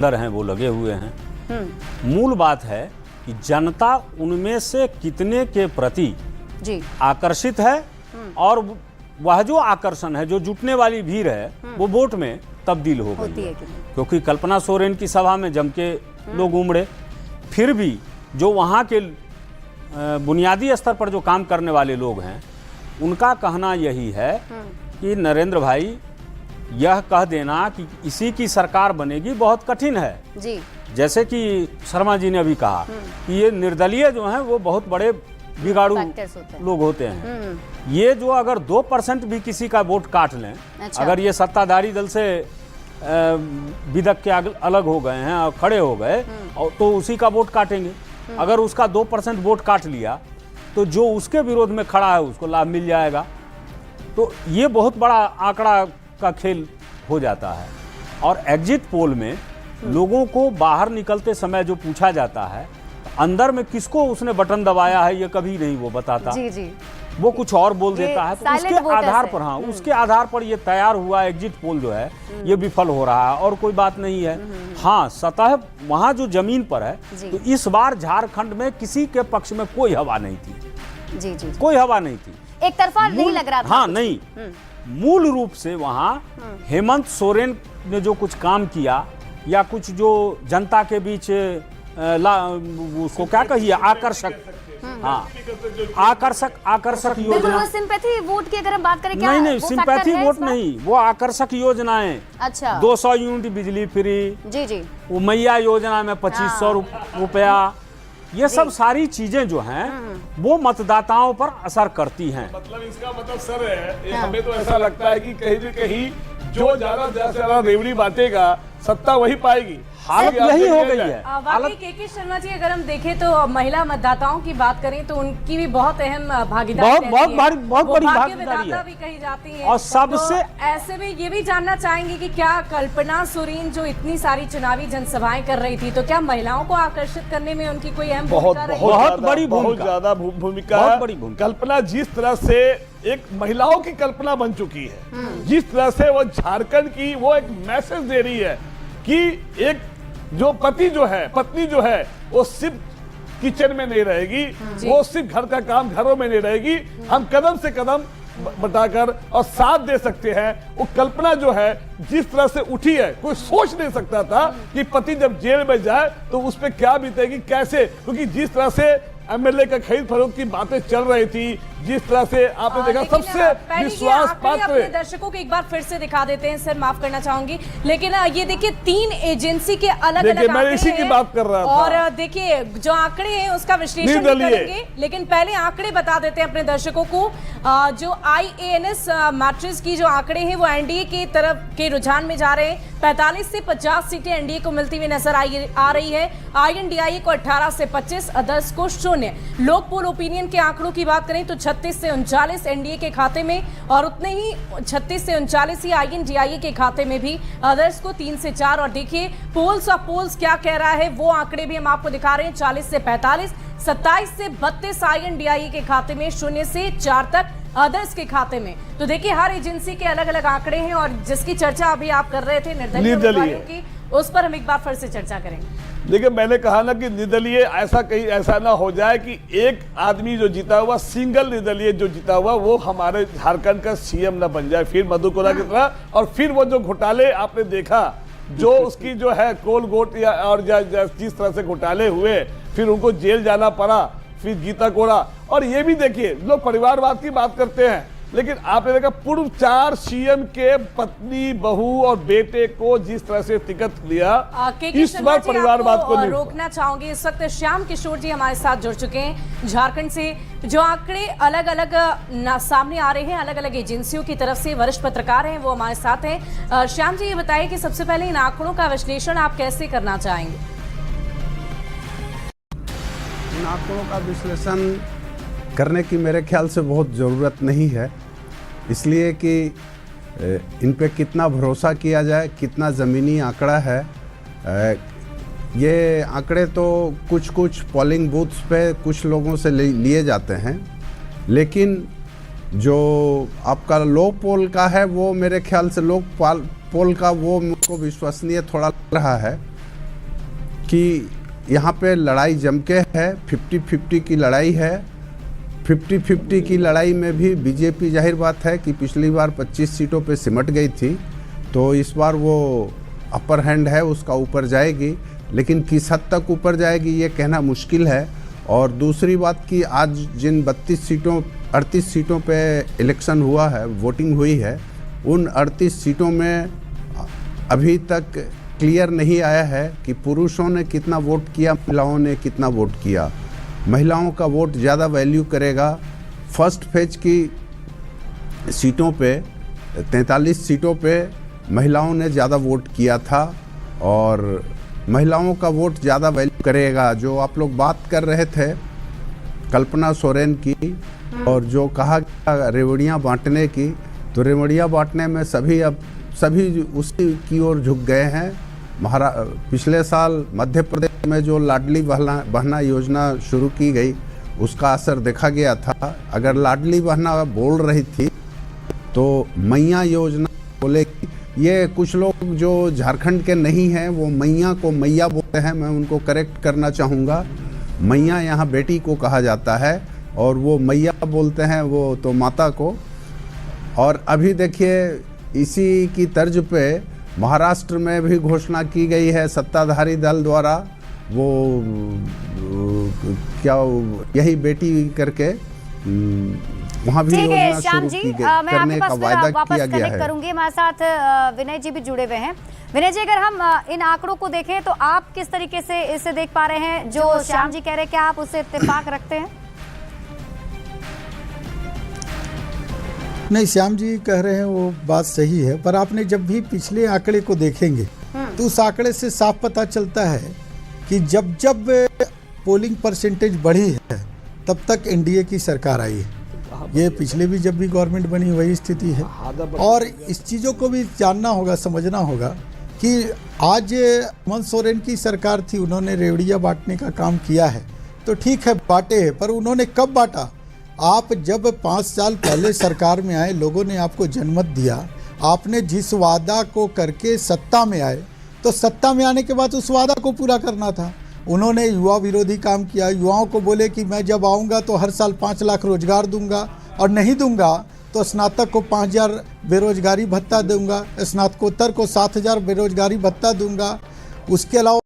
अंदर हैं वो लगे हुए हैं। मूल बात है कि जनता उनमें से कितने के प्रति जी आकर्षित है और वह जो आकर्षण है, जो जुटने वाली भीड़ है, वो वोट में तब्दील हो गई है। क्योंकि कल्पना सोरेन की सभा में जम के लोग उमड़े। फिर भी जो वहाँ के बुनियादी स्तर पर जो काम करने वाले लोग हैं, उनका कहना यही है कि नरेंद्र भाई, यह कह देना कि इसी की सरकार बनेगी बहुत कठिन है जी। जैसे कि शर्मा जी ने अभी कहा कि ये निर्दलीय जो हैं वो बहुत बड़े बिगाड़ू लोग होते हैं। ये जो अगर 2% भी किसी का वोट काट लें, अच्छा। अगर ये सत्ताधारी दल से बिदक के अलग हो गए हैं और खड़े हो गए, तो उसी का वोट काटेंगे। अगर उसका 2% वोट काट लिया तो जो उसके विरोध में खड़ा है उसको लाभ मिल जाएगा। तो ये बहुत बड़ा आंकड़ा का खेल हो जाता है। और एग्जिट पोल में लोगों को बाहर निकलते समय जो पूछा जाता है, अंदर में किसको उसने बटन दबाया है ये कभी नहीं वो बताता। जी जी। वो कुछ और बोल देता है। तो उसके आधार पर, हाँ, उसके आधार पर ये तैयार हुआ एग्जिट पोल जो है ये विफल हो रहा है और कोई बात नहीं है। हाँ, सतह वहाँ जो जमीन पर है, तो इस बार झारखंड में किसी के पक्ष में कोई हवा नहीं थी। जी जी, कोई हवा नहीं थी, एक तरफा नहीं लग रहा था। हाँ नहीं, मूल रूप से वहाँ हेमंत सोरेन ने जो कुछ काम किया या कुछ जो जनता के बीच उसको क्या कहिए, आकर्षक, हाँ, आकर्षक योजना। सिंपैथी वोट की अगर हम बात करें, क्या नहीं, सिंपैथी वोट नहीं, वो आकर्षक योजनाएं। अच्छा, 200 यूनिट बिजली फ्री, जी जी, वो मैया योजना में 2500 रुपया, ये सब सारी चीजें जो हैं वो मतदाताओं पर असर करती हैं। मतलब इसका मतलब सर है, हमें तो ऐसा लगता है कि कहीं न कहीं जो ज्यादा रेवड़ी बांटेगा सत्ता वही पाएगी। हालत यही हो गई है। वाकई के शर्मा जी, अगर हम देखें तो महिला मतदाताओं की बात करें तो उनकी भी बहुत अहम भागीदारी, बहुत बड़ी भागीदारी है भी कही जाती है। और सबसे तो ऐसे में ये भी जानना चाहेंगे कि क्या कल्पना सोरेन जो इतनी सारी चुनावी जनसभाएं कर रही थी, तो क्या महिलाओं को आकर्षित करने में उनकी कोई अहम बहुत ज्यादा भूमिका है। कल्पना जिस तरह से एक महिलाओं की कल्पना बन चुकी है, जिस तरह से वो झारखंड की वो एक मैसेज दे रही है कि एक जो पत्नी जो है वो सिर्फ किचन में नहीं रहेगी, वो सिर्फ घर का काम घरों में नहीं रहेगी, हम कदम से कदम बटाकर और साथ दे सकते हैं। वो कल्पना जो है जिस तरह से उठी है, कोई सोच नहीं सकता था कि पति जब जेल में जाए तो उस पर क्या बीतेगी, कैसे, क्योंकि जिस तरह से एमएलए का खरीद फरोख्त की बातें चल रही थी, जिस तरह से आपने देखा सबसे विश्वास पात्र। दर्शकों को एक बार फिर से दिखा देते हैं, सर माफ करना चाहूंगी, लेकिन ये देखिए 3 एजेंसी के अलग अलग मैं इसी की बात कर रहा था। और देखिए जो आंकड़े हैं उसका विश्लेषण करेंगे, लेकिन पहले आंकड़े बता देते हैं अपने दर्शकों को। जो IANS मैट्रिक्स की जो आंकड़े हैं वो एनडीए की तरफ के रुझान में जा रहे हैं। 45 से 50 सीटें एनडीए को मिलती हुई नजर आ रही है। INDIA को 18 से 25, अदर्स को 0। लोक पोल ओपिनियन के आंकड़ों की बात करें तो 36 से 39 एनडीए के खाते में, और उतने ही 36 से 39 ही INDIA के खाते में भी, अदर्स को 3 से 4। और देखिए पोल्स ऑफ पोल्स क्या कह रहा है, वो आंकड़े भी हम आपको दिखा रहे हैं। 40 से 45, 27 से 32 INDIA के खाते में, 0 से 4 तक अदर्स के खाते में। तो देखिए हर एजेंसी के अलग अलग आंकड़े हैं, और जिसकी चर्चा अभी आप कर रहे थे निर्दलीय उम्मीदवारों की, उस पर हम एक बार फिर से चर्चा करेंगे। देखिए मैंने कहा ना कि निर्दलीय ऐसा ना हो जाए कि एक आदमी जो जीता हुआ, सिंगल निर्दलीय जो जीता हुआ, वो हमारे झारखंड का सीएम ना बन जाए फिर मधुकोला की तरह। और फिर वो जो घोटाले आपने देखा, जो उसकी जो है कोल गोट या और जिस तरह से घोटाले हुए, फिर उनको जेल जाना पड़ा, फिर गीता कोड़ा। और ये भी देखिए, लोग परिवारवाद की बात करते हैं, लेकिन आपने देखा पूर्व 4 सीएम के पत्नी, बहू और बेटे को जिस तरह से टिकट दिया, इस बार परिवारवाद को नहीं रोकना चाहूंगी। इस वक्त श्याम किशोर जी हमारे साथ जुड़ चुके हैं झारखंड से। जो आंकड़े अलग अलग सामने आ रहे हैं अलग अलग एजेंसियों की तरफ से, वरिष्ठ पत्रकार हैं वो हमारे साथ हैं। श्याम जी ये बताइए कि सबसे पहले इन आंकड़ों का विश्लेषण आप कैसे करना चाहेंगे? इन आंकड़ों का विश्लेषण करने की मेरे ख्याल से बहुत ज़रूरत नहीं है, इसलिए कि इन पे कितना भरोसा किया जाए, कितना ज़मीनी आंकड़ा है। ये आंकड़े तो कुछ पोलिंग बूथ्स पे कुछ लोगों से लिए जाते हैं, लेकिन जो आपका लोक पोल का है वो मेरे ख्याल से लोक पोल का वो मुझको विश्वसनीय थोड़ा लग रहा है। कि यहाँ पे लड़ाई जम के है, 50-50 की लड़ाई है। 50-50 की लड़ाई में भी बीजेपी जाहिर बात है कि पिछली बार 25 सीटों पे सिमट गई थी, तो इस बार वो अपर हैंड है, उसका ऊपर जाएगी, लेकिन किस हद तक ऊपर जाएगी ये कहना मुश्किल है। और दूसरी बात कि आज जिन 38 सीटों पे इलेक्शन हुआ है, वोटिंग हुई है, उन 38 सीटों में अभी तक क्लियर नहीं आया है कि पुरुषों ने कितना वोट किया, महिलाओं ने कितना वोट किया। महिलाओं का वोट ज़्यादा वैल्यू करेगा। फर्स्ट फेज की सीटों पे 43 सीटों पे महिलाओं ने ज़्यादा वोट किया था और महिलाओं का वोट ज़्यादा वैल्यू करेगा। जो आप लोग बात कर रहे थे कल्पना सोरेन की और जो कहा गया रेवड़ियाँ बांटने की, तो रेवड़ियाँ बांटने में सभी उसी की ओर झुक गए हैं। पिछले साल मध्य प्रदेश में जो लाडली बहना योजना शुरू की गई, उसका असर देखा गया था। अगर लाडली बहना बोल रही थी तो मैया योजना बोले। ये कुछ लोग जो झारखंड के नहीं हैं वो मैया को मैया बोलते हैं, मैं उनको करेक्ट करना चाहूँगा। मैया यहाँ बेटी को कहा जाता है और वो मैया बोलते हैं वो तो माता को। और अभी देखिए इसी की तर्ज पे महाराष्ट्र में भी घोषणा की गई है सत्ताधारी दल द्वारा, वो क्या यही बेटी करके वहाँ भी योजना शुरू की करने का वायदा किया गया है। करूंगी हमारे साथ विनय जी भी जुड़े हुए हैं। विनय जी, अगर हम इन आंकड़ों को देखें तो आप किस तरीके से इसे देख पा रहे हैं? जो श्याम जी कह रहे हैं, क्या आप उससे इत्तेफाक रखते हैं? नहीं, श्याम जी कह रहे हैं वो बात सही है, पर आपने जब भी पिछले आंकड़े को देखेंगे तो उस आंकड़े से साफ पता चलता है कि जब जब पोलिंग परसेंटेज बढ़ी है तब तक एनडीए की सरकार आई है। ये पिछले भी जब भी गवर्नमेंट बनी वही स्थिति है। और इस चीज़ों को भी जानना होगा, समझना होगा कि आज हेमंत सोरेन की सरकार थी, उन्होंने रेवड़ियाँ बांटने का काम किया है, तो ठीक है बांटे है, पर उन्होंने कब बांटा? आप जब 5 साल पहले सरकार में आए, लोगों ने आपको जनमत दिया, आपने जिस वादा को करके सत्ता में आए, तो सत्ता में आने के बाद उस वादा को पूरा करना था। उन्होंने युवा विरोधी काम किया, युवाओं को बोले कि मैं जब आऊँगा तो हर साल 5 लाख रोजगार दूंगा, और नहीं दूंगा तो स्नातक को 5,000 बेरोजगारी भत्ता दूंगा, स्नातकोत्तर को 7,000 बेरोजगारी भत्ता दूंगा। उसके अलावा